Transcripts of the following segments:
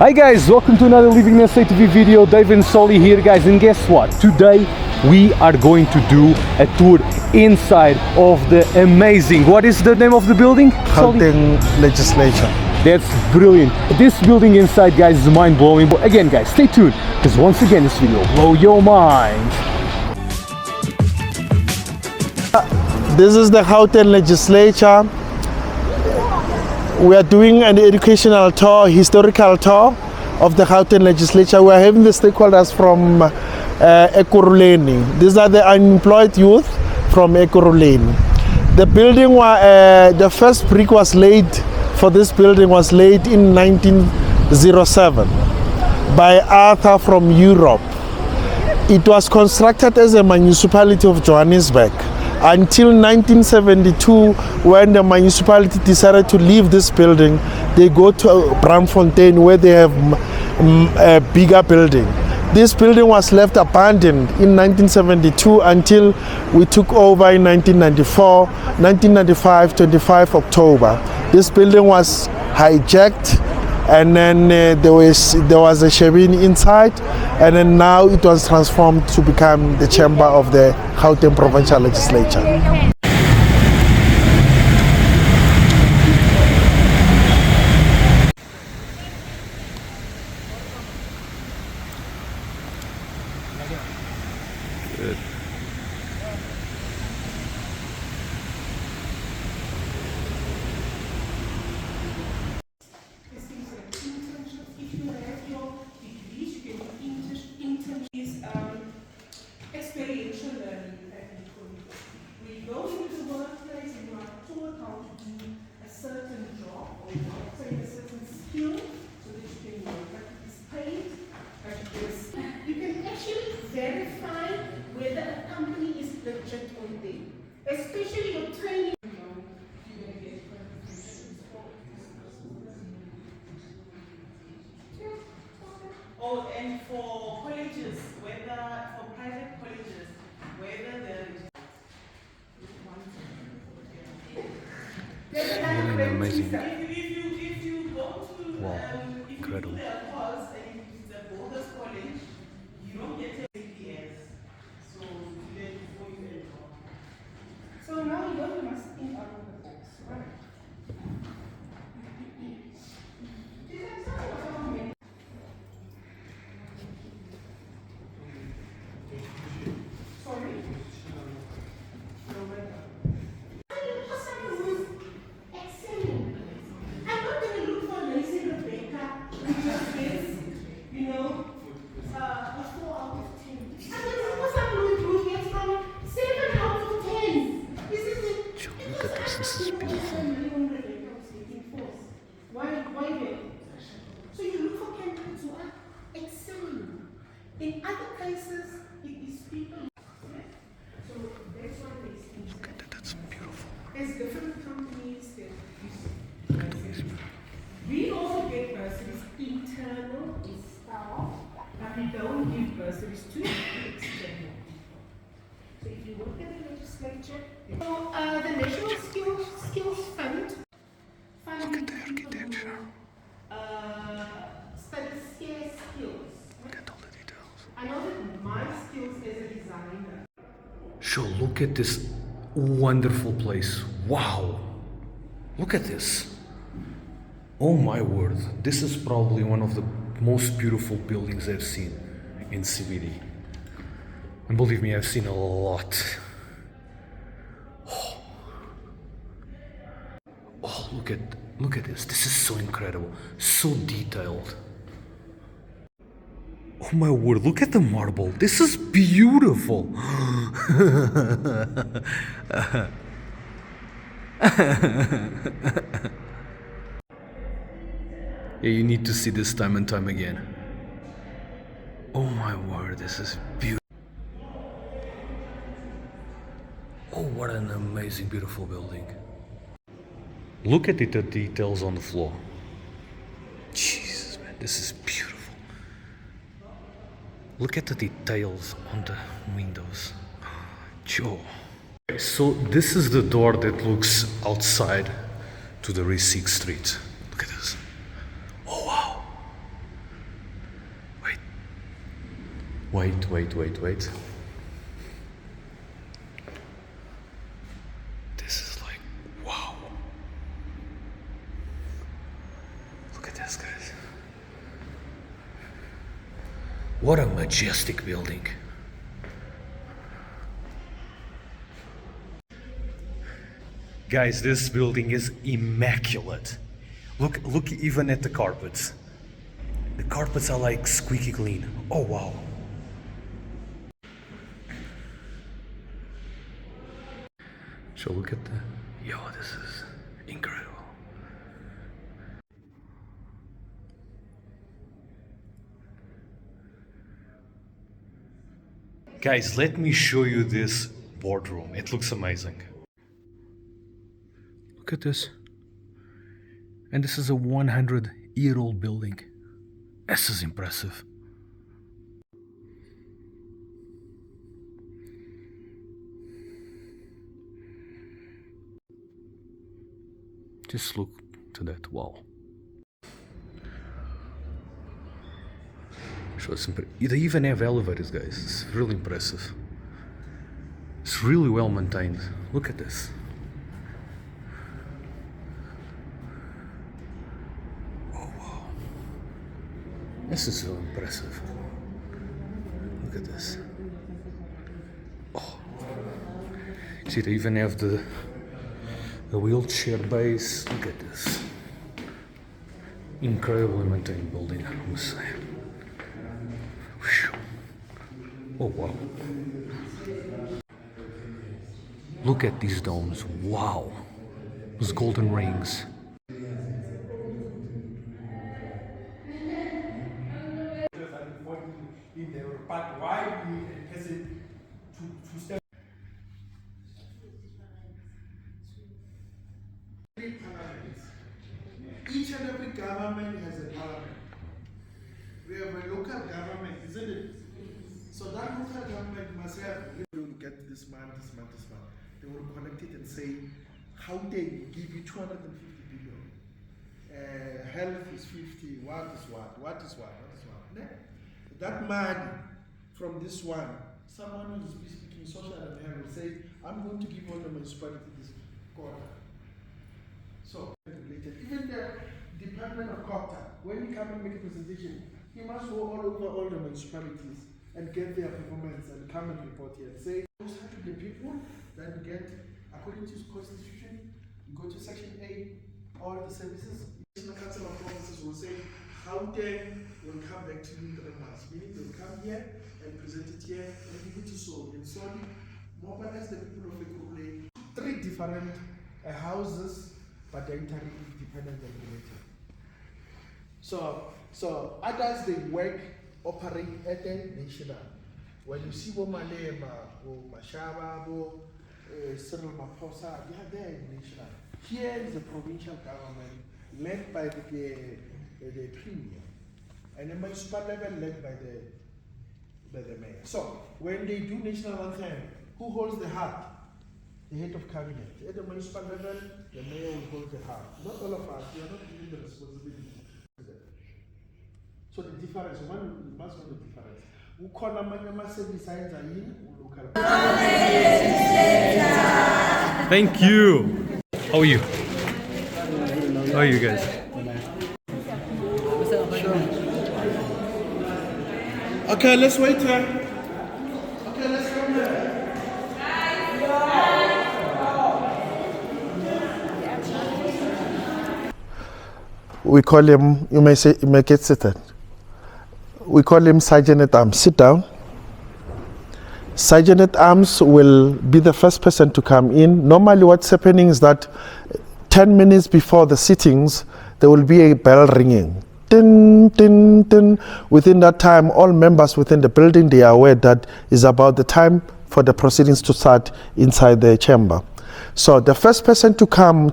Hi guys, welcome to another LivinginSAtv video. Dave and Solly here guys, and guess what? Today we are going to do a tour inside of the amazing, what is the name of the building? Gauteng Legislature. That's brilliant. This building inside guys is mind-blowing, but again guys, stay tuned because once again this video will blow your mind. This is the Gauteng Legislature. We are doing an educational tour, historical tour of the Gauteng Legislature. We are having the stakeholders from Ekurhuleni. These are the unemployed youth from Ekurhuleni. The building, the first brick was laid for this building was laid in 1907 by Arthur from Europe. It was constructed as a municipality of Johannesburg until 1972, when the municipality decided to leave this building. They go to Braamfontein where they have a bigger building. This building was left abandoned in 1972 until we took over in 1995, 25 October. This building was hijacked, and then there was a shebeen inside, and then now it was transformed to become the chamber of the Gauteng Provincial Legislature. Good. Experiential learning that we call it. We go into the workplace and you are taught how to do a certain job or obtain a certain skill so that you can practice paint, practice. You can actually verify whether a company is legit or not, especially your training. Oh, and for colleges, whether for private colleges, whether Amazing. if you go to Wow, if incredible. you do their course and it's a Borders College, you don't get a CPS. So you learn before you enroll. So now you must think out of the box, right? Look at this, this is beautiful. So you look for candidates who are excelling. In other cases, it is people. So that's why they see. Look at that, that's beautiful. There's different companies that Look at all these. we also get bursaries internal with staff, but we don't give bursaries to external people. So if you work at the legislature, so the National Skills Fund. Look at the architecture. Studies scarce skills. Look at all the details. I know that my skills as a designer. Sure, look at this wonderful place. Wow. Look at this. Oh my word. This is probably one of the most beautiful buildings I've seen in CBD. And believe me, I've seen a lot. Oh, look at this. This is so incredible. So detailed. Oh my word, look at the marble. This is beautiful. Yeah, you need to see this time and time again. Oh my word, this is beautiful. Oh, what an amazing, beautiful building. Look at the details on the floor. Jesus, man, this is beautiful. Look at the details on the windows. Joe. So this is the door that looks outside to the Receipt Street. Look at this. Oh wow. Wait. This is like, wow. Look at this, guys. What a majestic building. Guys, this building is immaculate. Look even at the carpets. The carpets are like squeaky clean. Oh wow. So look at the, this is incredible. Guys, let me show you this boardroom. It looks amazing. Look at this. And this is a 100-year-old building. This is impressive. Just look to that wall. So they even have elevators, guys. It's really impressive. It's really well maintained. Look at this. Oh wow. This is so impressive. Look at this. Oh. See, they even have the wheelchair base. Look at this. Incredibly maintained building, I must say. Whew. Oh wow. Look at these domes. Wow. Those golden rings. But why we hesitate to step? Parliaments. Each and every government has a parliament. We have a local government, isn't it? So that local government must have, we will get this month. They will collect it and say, how they give you 250 billion. Health is 50, what is what. No? That money from this one, someone who is speaking social and health will say, I'm going to give all the municipality this quarter. So, even the Department of Copter, when he come and make a presentation, he must go all over all the municipalities and get their performance and come and report here and say, those are the people that get, according to the Constitution, you go to Section 8, all the services. The Council of Provinces will say, Gauteng will come back to you in 3 months, meaning they will come here and present it here and give it to Soli. And Soli mobilize the people of Ekurhuleni. 3 different houses, but they're entirely independent and related. So others, they work, operate at the national. When you see Malema, Mashaba, Cyril Maposa, they are there in national. Here is the provincial government led by the premier, and the municipal level led by the mayor. So when they do national anthem, who holds the heart? The head of cabinet. At the municipal level, the mayor will hold the heart. Not all of us, we are not given the responsibility. So the difference, one must know the difference. Who call a man service signs are in local. Thank you. How are you? How are you guys? Okay, let's wait here. Okay, let's come here. We call him, you may get seated. We call him Sergeant at Arms. Sit down. Sergeant at Arms will be the first person to come in. Normally what's happening is that 10 minutes before the sittings, there will be a bell ringing. Tin, tin, tin. Within that time, all members within the building, they are aware that is about the time for the proceedings to start inside the chamber. So the first person to come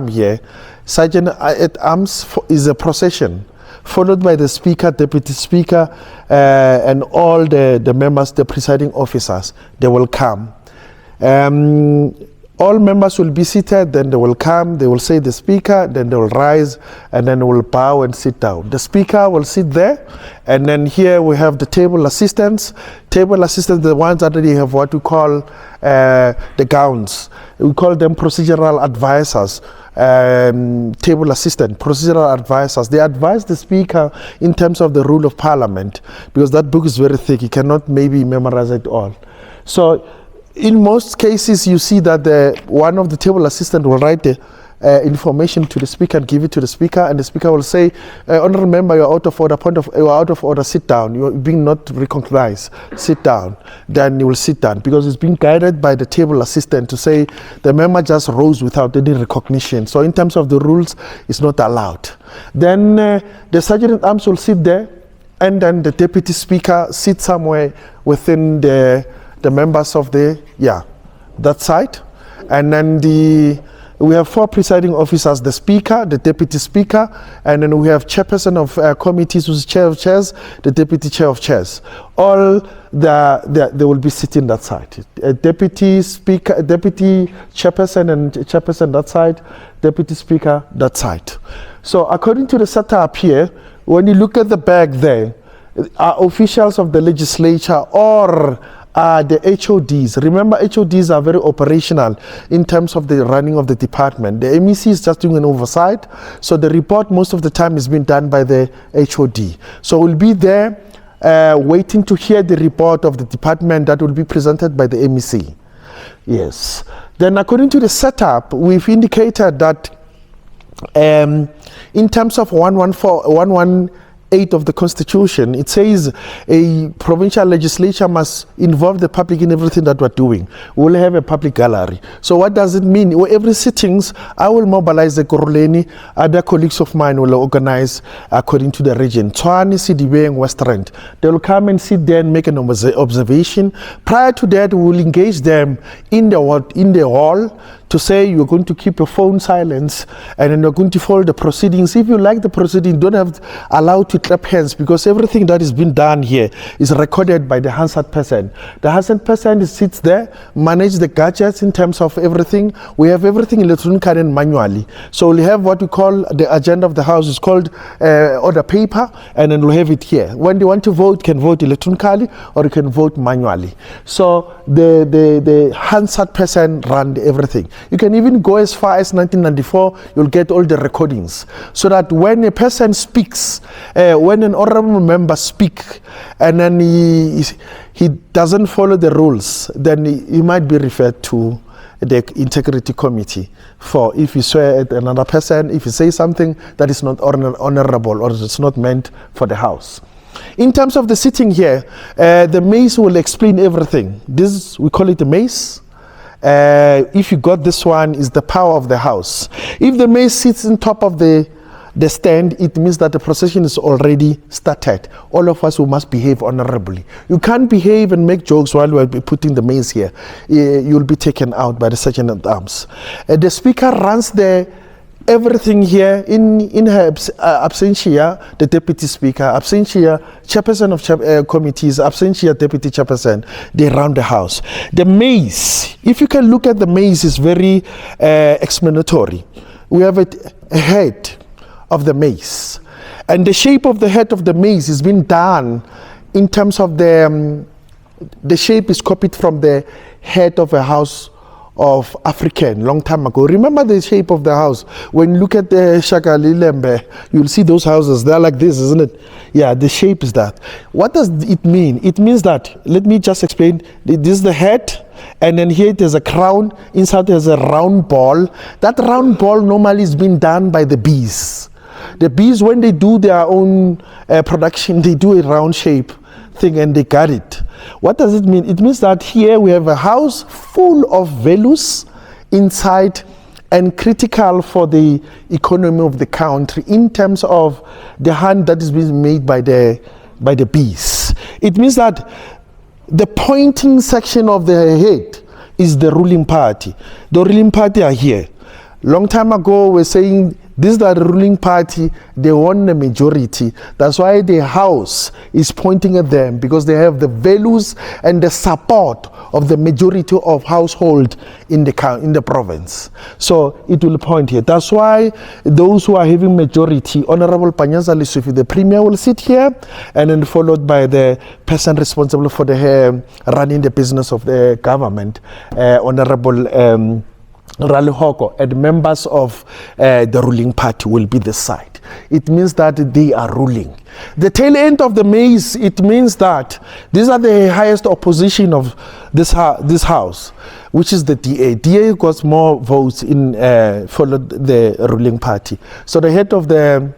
here, Sergeant at Arms, is a procession, followed by the Speaker, Deputy Speaker, and all the members, the presiding officers. They will come. All members will be seated, then they will come, they will say the speaker, then they will rise, and then they will bow and sit down. The speaker will sit there, and then here we have the table assistants. Table assistants, the ones that already have what we call the gowns. We call them procedural advisors. Table assistant, procedural advisors. They advise the speaker in terms of the rule of parliament, because that book is very thick. You cannot maybe memorize it all. So in most cases, you see that one of the table assistant will write the information to the speaker and give it to the speaker, and the speaker will say, honorable member, you're out of order, you're out of order, sit down, you're being not recognized, sit down. Then you will sit down, because it's being guided by the table assistant to say the member just rose without any recognition. So in terms of the rules, it's not allowed. Then the sergeant at arms will sit there, and then the deputy speaker sits somewhere within the members of that side. And then we have 4 presiding officers: the speaker, the deputy speaker, and then we have chairperson of committees, who's chair of chairs, the deputy chair of chairs. All they will be sitting that side. A deputy speaker, a deputy chairperson, and chairperson that side, deputy speaker that side. So according to the setup here, when you look at the back there, are officials of the legislature or the HODs. Remember, HODs are very operational in terms of the running of the department. The MEC is just doing an oversight, so the report most of the time is being done by the HOD. So we'll be there waiting to hear the report of the department that will be presented by the MEC. Yes. Then according to the setup, we've indicated that in terms of 118 of the Constitution, it says a provincial legislature must involve the public in everything that we're doing. We'll have a public gallery. So what does it mean? Every sittings, I will mobilize the Ekurhuleni, other colleagues of mine will organize according to the region. Tshwane, Sidibe, and West Rand. They will come and sit there and make an observation. Prior to that, we will engage them in the hall to say you're going to keep your phone silence, and then you're going to follow the proceedings. If you like the proceeding, don't have allowed to clap hands, because everything that is being done here is recorded by the Hansard person. The Hansard person sits there, manage the gadgets in terms of everything. We have everything electronically and manually. So we'll have what we call the agenda of the house is called order paper, and then we'll have it here. When they want to vote, you can vote electronically or you can vote manually. So the Hansard person run everything. You can even go as far as 1994, you'll get all the recordings. So that when a person speaks, when an honorable member speaks, and then he doesn't follow the rules, then he might be referred to the integrity committee for if you swear at another person, if you say something that is not honorable or it's not meant for the house. In terms of the sitting here, the mace will explain everything. This, we call it the mace. If you got this one, is the power of the house. If the mace sits on top of the stand, it means that the procession is already started. All of us who must behave honorably. You can't behave and make jokes while we're putting the mace here. You'll be taken out by the sergeant at arms. The speaker runs everything here in her absentia, the deputy speaker, absentia, chairperson of committees, absentia, deputy chairperson, they run the house. The mace, if you can look at the mace, is very explanatory. We have a head of the mace, and the shape of the head of the mace has been done in terms of the shape is copied from the head of a house of African long time ago. Remember the shape of the house. When you look at the Shaka Lilembe, you'll see those houses. They're like this, isn't it? Yeah, the shape is that. What does it mean? It means that, let me just explain. This is the head, and then here there's a crown. Inside there's a round ball. That round ball normally is being done by the bees. The bees, when they do their own production, they do a round shape thing and they got it. What does it mean? It means that here we have a house full of values inside and critical for the economy of the country in terms of the hand that is being made by the bees. It means that the pointing section of the head is the ruling party. The ruling party are here. Long time ago, we're saying These are the ruling party, they won the majority. That's why the house is pointing at them, because they have the values and the support of the majority of household in the province. So it will point here. That's why those who are having majority, Honorable Panyaza Lesufi, the Premier, will sit here, and then followed by the person responsible for the running the business of the government, Honorable Rally Hoko, and members of the ruling party will be the side. It means that they are ruling. The tail end of the maze, it means that these are the highest opposition of this house, which is the DA. DA got more votes in followed the ruling party. So the head of the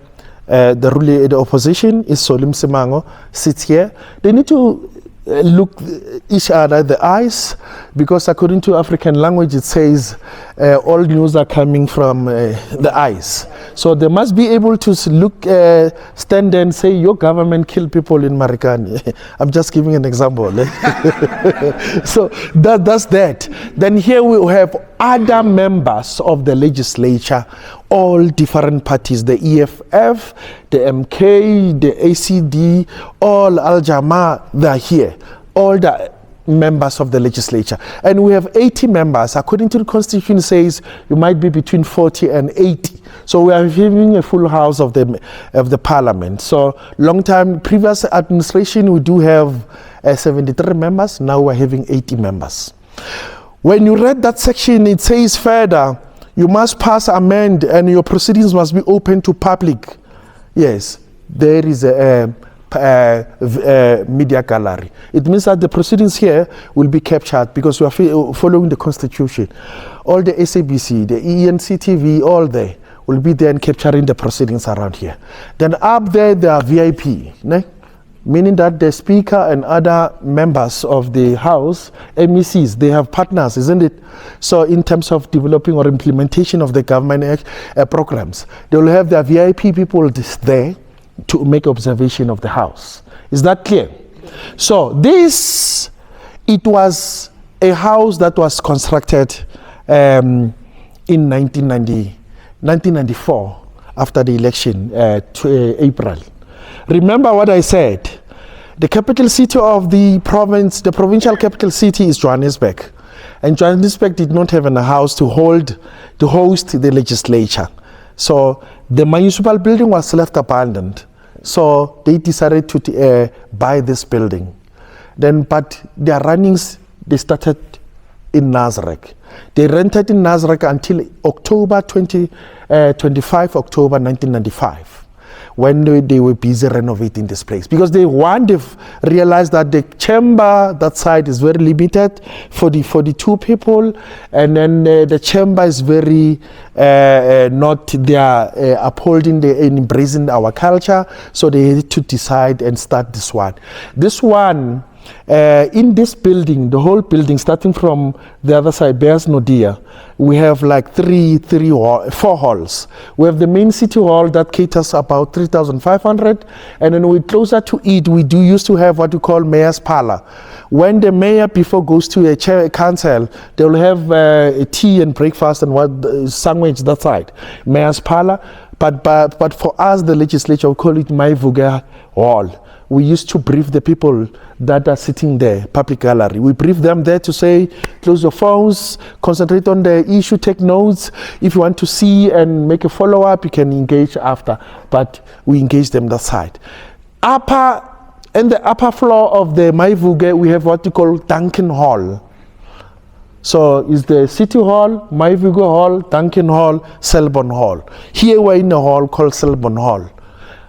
opposition is Solim Semango, sits here. They need to look each other in the eyes, because according to African language it says all news are coming from the eyes. So they must be able to look, stand there and say, your government killed people in Marikani. I'm just giving an example. So that's that. Then here we have other members of the legislature, all different parties, the EFF, the MK, the ACD, all Al-Jama, they're here, all the members of the legislature. And we have 80 members. According to the constitution, it says you might be between 40 and 80. So we are having a full house of the parliament. So long time, previous administration, we do have 73 members. Now we're having 80 members. When you read that section, it says further, you must pass, amend, and your proceedings must be open to public. Yes, there is a media gallery. It means that the proceedings here will be captured, because we are following the constitution. All the SABC, the LivinginSAtv, all there will be there and capturing the proceedings around here. Then up there are VIP, meaning that the speaker and other members of the house, MECs, they have partners, isn't it? So in terms of developing or implementation of the government programs, they will have their VIP people there to make observation of the house. Is that clear? So it was a house that was constructed in 1994 after the election, April. Remember what I said. The capital city of the province, the provincial capital city is Johannesburg. And Johannesburg did not have a house to host the legislature. So the municipal building was left abandoned. So they decided to buy this building. But their runnings, they started in Nasrec. They rented in Nasrec until October 25 October 1995. When they were busy renovating this place, because they realized that the chamber, that side is very limited for the 42 people, and then the chamber is very not there upholding and embracing our culture, so they had to decide and start this one. This one, in this building, the whole building, starting from the other side, Bears Nodia, we have like four halls. We have the main city hall that caters about 3,500, and then we closer to it, we used to have what we call mayor's parlor. When the mayor before goes to a council, they will have a tea and breakfast and sandwich that side, mayor's parlor. But for us, the legislature, we call it Maivuga Hall. We used to brief the people that are sitting there, public gallery. We brief them there to say, close your phones, concentrate on the issue, take notes. If you want to see and make a follow-up, you can engage after. But we engage them that side. In the upper floor of the Maivuge, we have what we call Duncan Hall. So it's the City Hall, Maivuge Hall, Duncan Hall, Selborne Hall. Here we're in a hall called Selborne Hall.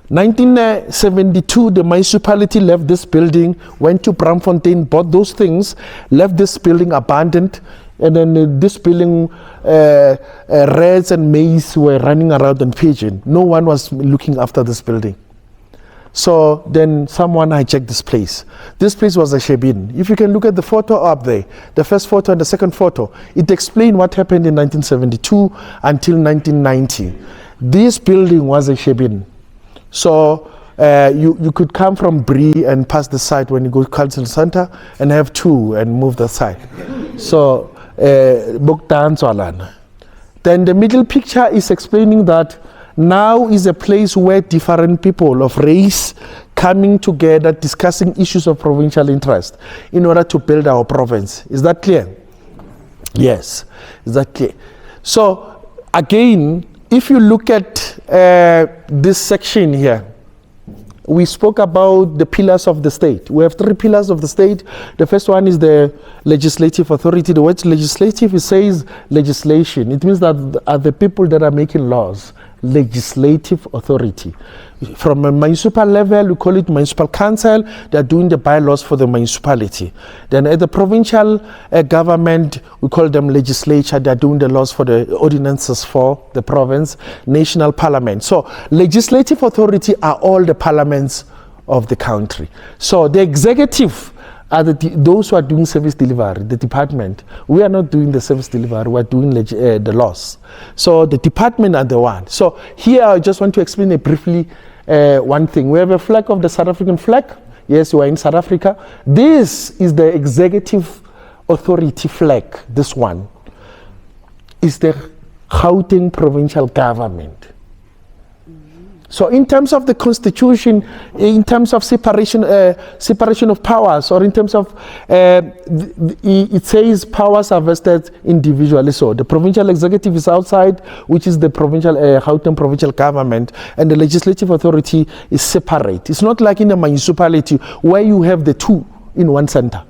1972, the municipality left this building, went to Bramfontein, bought those things, left this building abandoned, and then this building, rats and mace were running around and pigeon. No one was looking after this building. So then someone hijacked this place. This place was a shebin. If you can look at the photo up there, the first photo and the second photo, it explains what happened in 1972 until 1990. This building was a shebin. So you could come from Bree and pass the site when you go to Cultural Center and have two and move the site. So, then the middle picture is explaining that now is a place where different people of race coming together, discussing issues of provincial interest in order to build our province. Is that clear? Yes, is that clear? So again, if you look at this section here, we spoke about the pillars of the state. We have 3 pillars of the state. The first one is the legislative authority. The word legislative, it says legislation. It means that are the people that are making laws. Legislative authority. From a municipal level, we call it municipal council. They are doing the bylaws for the municipality. Then at the provincial government, we call them legislature. They are doing the laws for the ordinances for the province. National parliament. So legislative authority are all the parliaments of the country. So the executive are those who are doing service delivery, the department. We are not doing the service delivery, we are doing the laws. So the department are the one. So here I just want to explain briefly one thing. We have a flag of the South African flag. Yes, we are in South Africa. This is the executive authority flag. This one is the Gauteng provincial government. So in terms of the constitution, in terms of separation of powers, or in terms of, it says powers are vested individually. So the provincial executive is outside, which is the provincial, Gauteng provincial government, and the legislative authority is separate. It's not like in a municipality where you have the two in one center.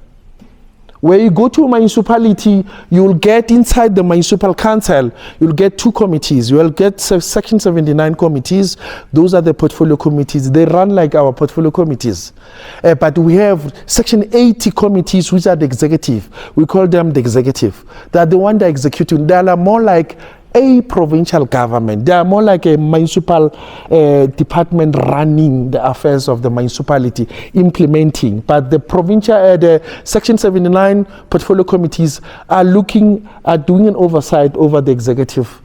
Where you go to a municipality, you'll get inside the municipal council, you'll get 2 committees. You'll get Section 79 committees. Those are the portfolio committees. They run like our portfolio committees. But we have Section 80 committees, which are the executive. We call them the executive. They are the one that executing. They are more like a provincial government. They are more like a municipal department running the affairs of the municipality, implementing. But the provincial, the Section 79 portfolio committees are doing an oversight over the executive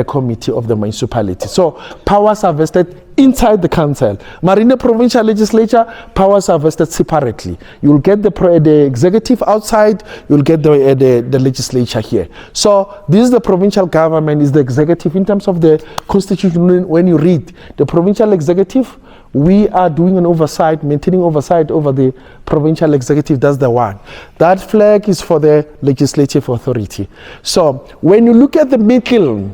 committee of the municipality. So powers are vested inside the council. Marine provincial legislature, powers are vested separately. You'll get the executive outside, you'll get the legislature here. So this is the provincial government, is the executive in terms of the constitution. When you read the provincial executive, we are doing an oversight, maintaining oversight over the provincial executive. That's the one. That flag is for the legislative authority. So when you look at the middle,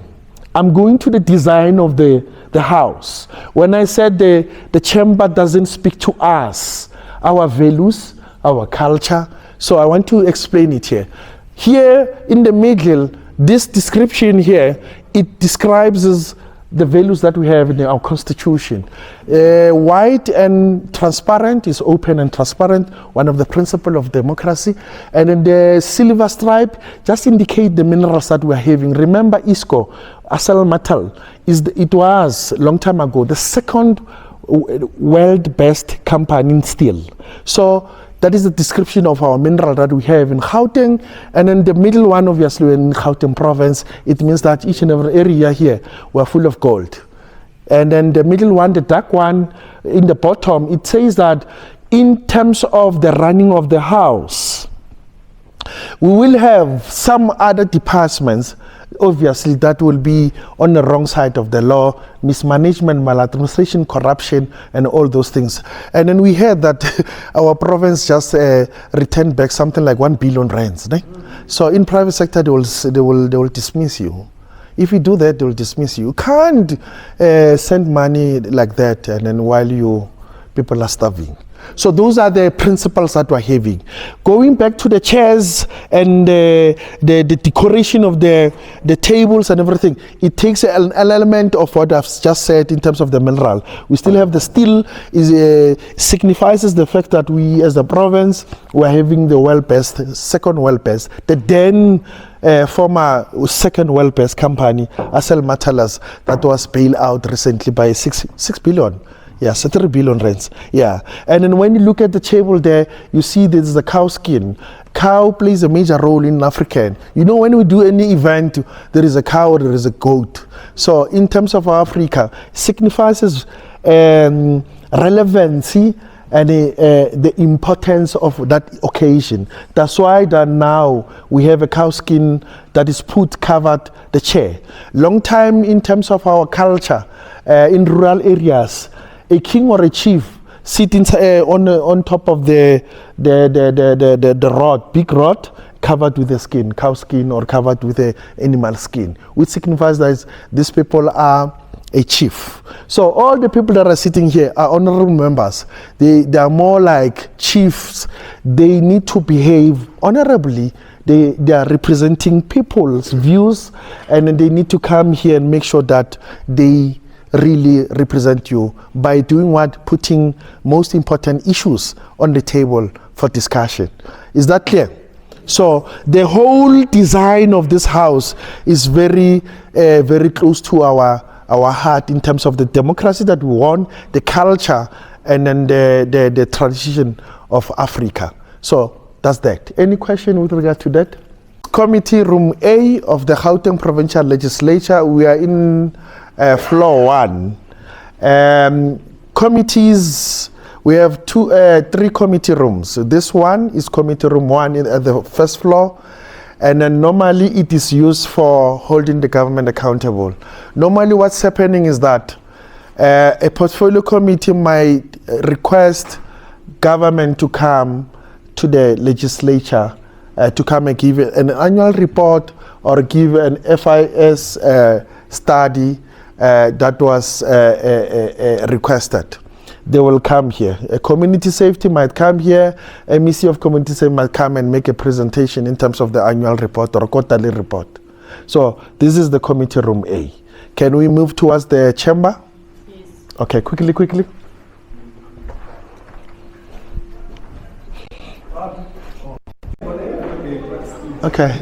I'm going to the design of the house. When I said the chamber doesn't speak to us, our values, our culture. So I want to explain it here. Here in the middle, this description here, it describes the values that we have in our constitution. White and transparent is open and transparent, one of the principles of democracy. And then the silver stripe just indicate the minerals that we're having. Remember ISCO, Asal Metal, it was long time ago the second world best company in steel. So that is the description of our mineral that we have in Gauteng, and then the middle one, obviously, in Gauteng province. It means that each and every area here were full of gold. And then the middle one, the dark one, in the bottom, it says that in terms of the running of the house, we will have some other departments, obviously, that will be on the wrong side of the law, mismanagement, maladministration, corruption, and all those things. And then we heard that our province just returned back something like 1 billion rands. Right? So in private sector, they will dismiss you. If you do that, they will dismiss you. You can't send money like that, and then while people are starving. So those are the principles that we're having. Going back to the chairs and the decoration of the tables and everything, it takes an element of what I've just said in terms of the mineral. We still have the steel, signifies the fact that we as a province, we're having the second well best, the then former second well best company, Asal Matalas, that was bailed out recently by 6 billion. Yes, 3 billion rands. Yeah. And then when you look at the table there, you see this is the cow skin. Cow plays a major role in African. You know, when we do any event, there is a cow, there is a goat. So in terms of Africa, signifies relevancy and the importance of that occasion. That's why that now we have a cow skin that is covered the chair. Long time in terms of our culture, in rural areas, a king or a chief sitting on top of the rod, big rod, covered with a skin, cow skin or covered with a animal skin, which signifies that these people are a chief. So all the people that are sitting here are honorable members. They are more like chiefs. They need to behave honorably. They are representing people's views, and they need to come here and make sure that they really represent you by doing what? Putting most important issues on the table for discussion. Is that clear? So the whole design of this house is very, very close to our heart in terms of the democracy that we want, the culture, and then the tradition of Africa. So that's that. Any question with regard to that? Committee Room A of the Gauteng Provincial Legislature. We are in floor 1. Committees, we have three committee rooms. This one is committee room 1 at the first floor. And then normally it is used for holding the government accountable. Normally what's happening is that a portfolio committee might request government to come to the legislature to come and give an annual report or give an FIS study that was requested. They will come here. A community safety might come here. A MEC of community safety might come and make a presentation in terms of the annual report or quarterly report. So this is the committee room A. Can we move towards the chamber? Yes. Okay, quickly. Okay.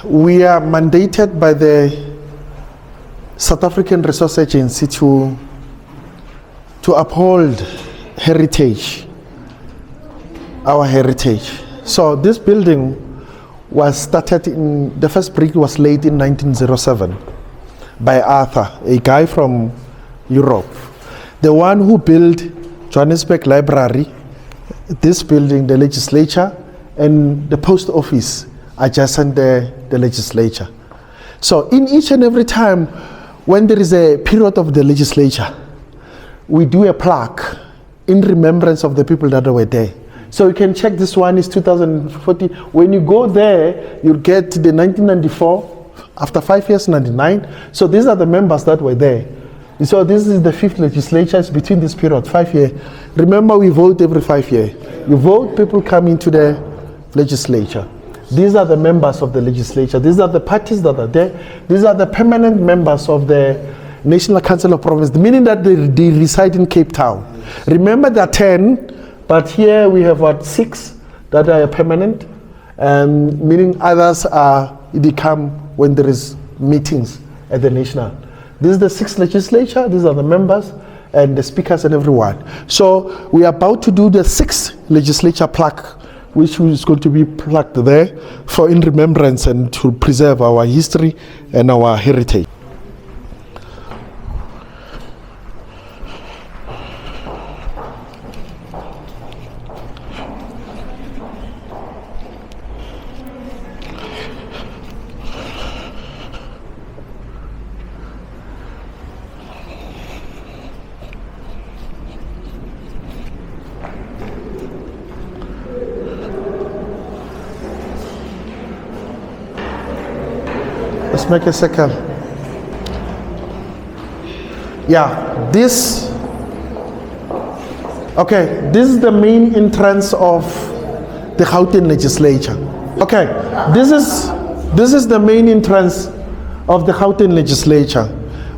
We are mandated by the South African Resource Agency to uphold heritage, our heritage. So this building was started the first brick was laid in 1907 by Arthur, a guy from Europe. The one who built Johannesburg Library, this building, the legislature, and the post office adjacent the legislature. So in each and every time when there is a period of the legislature, we do a plaque in remembrance of the people that were there. So you can check, this one is 2040. When you go there, you'll get the 1994, after 5 years, 99. So these are the members that were there. So this is the 5th legislature. It's between this period, 5 years. Remember, we vote every 5 years. You vote, people come into the legislature. These are the members of the legislature. These are the parties that are there. These are the permanent members of the National Council of Provinces, meaning that they reside in Cape Town. Remember, there are 10, but here we have 6 that are permanent, meaning others they come when there is meetings at the national. This is the 6th legislature. These are the members and the speakers and everyone. So we are about to do the 6th legislature plaque, which is going to be plugged there for in remembrance and to preserve our history and our heritage. Let's make a second. Yeah, this is the main entrance of the Gauteng legislature. Okay, this is the main entrance of the Gauteng legislature.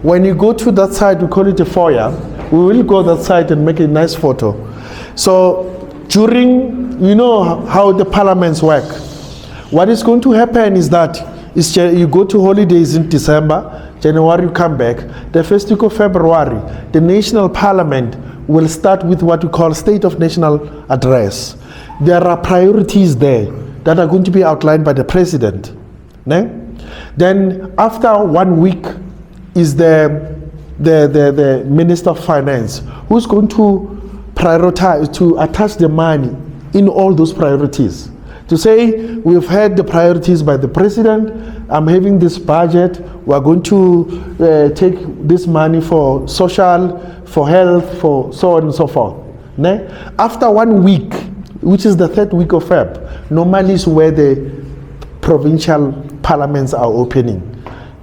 When you go to that side, we call it a foyer. We will go that side and make a nice photo. So during, you know how the parliaments work. What is going to happen is that you go to holidays in December, January you come back. The first week of February, the National Parliament will start with what we call State of National Address. There are priorities there that are going to be outlined by the President. Then after 1 week is the Minister of Finance, who's going to prioritize, to attach the money in all those priorities. To say we've had the priorities by the President, I'm having this budget, we're going to take this money for social, for health, for so on and so forth. Ne? After 1 week, which is the 3rd week of Feb, normally is where the provincial parliaments are opening.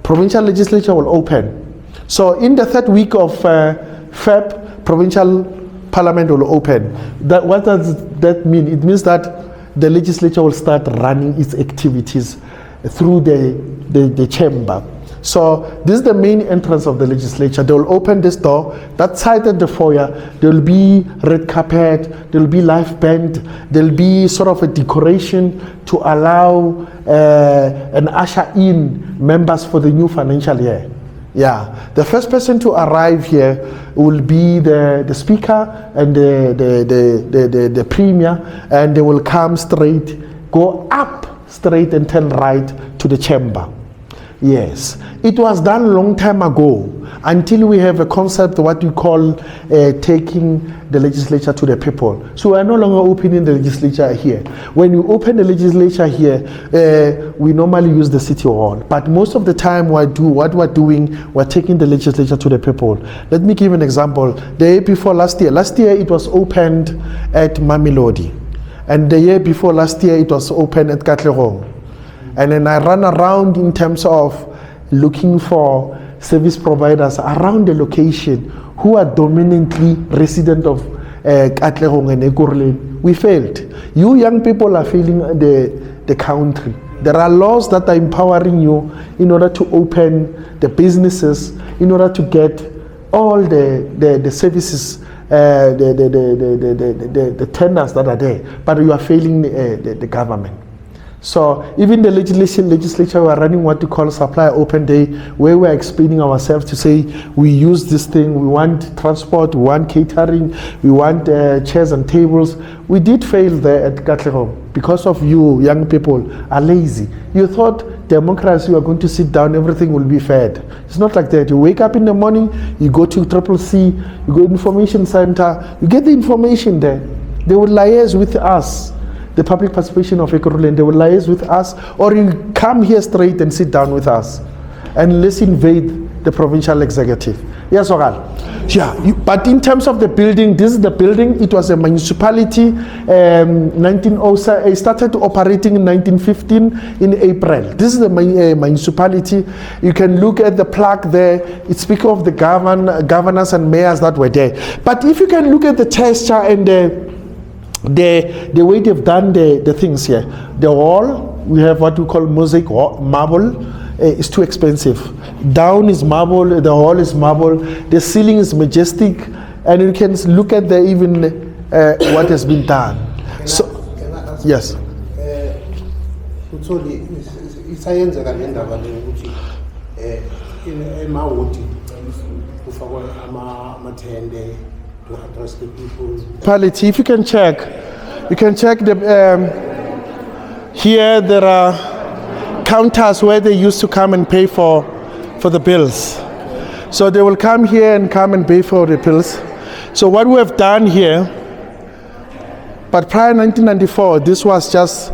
Provincial legislature will open. So in the 3rd week of Feb, provincial parliament will open. What does that mean? It means that the legislature will start running its activities through the chamber. So this is the main entrance of the legislature. They will open this door. That side at the foyer, there will be red carpet, there will be live band, there will be sort of a decoration to allow and usher in members for the new financial year. Yeah, the first person to arrive here will be the speaker and the premier, and they will come straight, go up straight and turn right to the chamber. Yes, it was done a long time ago, until we have a concept what we call taking the legislature to the people. So we are no longer opening the legislature here. When you open the legislature here, we normally use the city hall. But most of the time what we're doing, we're taking the legislature to the people. Let me give an example. The year before last year it was opened at Mamelodi. And the year before last year it was opened at Katlehong. And then I run around in terms of looking for service providers around the location who are dominantly resident of Katlehong and Ekurhuleni. We failed. You young people are failing the country. There are laws that are empowering you in order to open the businesses, in order to get all the services, the tenders that are there, but you are failing the government. So even the legislature, we are running what we call supply open day, where we are explaining ourselves to say we use this thing, we want transport, we want catering, we want chairs and tables. We did fail there at Katlehong because of you young people are lazy. You thought democracy, you are going to sit down, everything will be fed. It's not like that. You wake up in the morning, you go to CCC, you go to information center, you get the information there. They will liaise with us. The public participation of Ekurhuleni, they will liaise with us, or you come here straight and sit down with us, and let's invade the provincial executive. Yes, Oral. Yeah, but in terms of the building, this is the building. It was a municipality. 1907. It started operating in 1915 in April. This is the municipality. You can look at the plaque there. It speaks of the governors and mayors that were there. But if you can look at the texture and the way they've done the things here, the wall, we have what we call mosaic marble. It's too expensive. Down is marble, the hall is marble, the ceiling is majestic, and you can look at what has been done. Yes. To address the people. If you can check the here there are counters where they used to come and pay for the bills. So they will come here and come and pay for the bills. So what we have done here, but prior 1994, this was just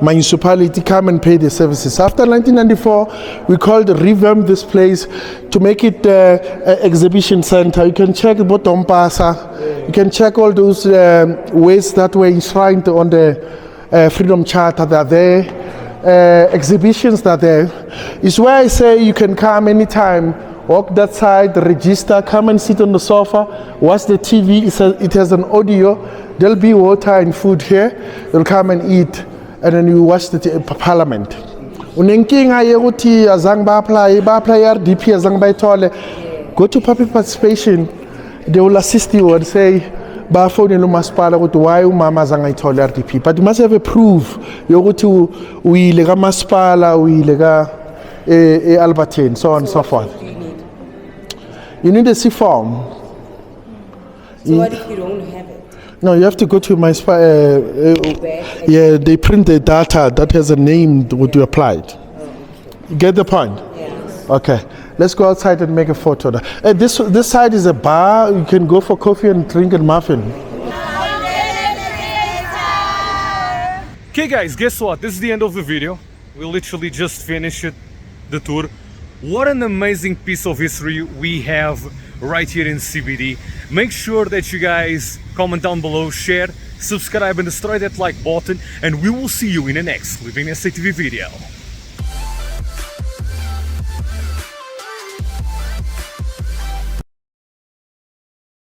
municipality come and pay the services. After 1994, we called revamp this place to make it an exhibition center. You can check Botompasa, you can check all those ways that were enshrined on the Freedom Charter that are there, exhibitions that are there. It's where I say you can come anytime, walk that side, register, come and sit on the sofa, watch the TV. It has an audio. There'll be water and food here. You'll come and eat. And then you watch the parliament. Go to public participation. They will assist you and say, why mama RDP? But you must have a proof. You go to we lega maspala, we lega Albertine, so on and so forth. You need a C form. So what if you don't have it? No, you have to go to my yeah, they print the data that has a name what you applied. You get the point? Yes. Okay. Let's go outside and make a photo. This side is a bar. You can go for coffee and drink and muffin. Okay guys, guess what? This is the end of the video. We literally just finished it. the tour. What an amazing piece of history we have right here in CBD. Make sure that you guys comment down below, share, subscribe and destroy that like button, and we will see you in the next LivinginSAtv video.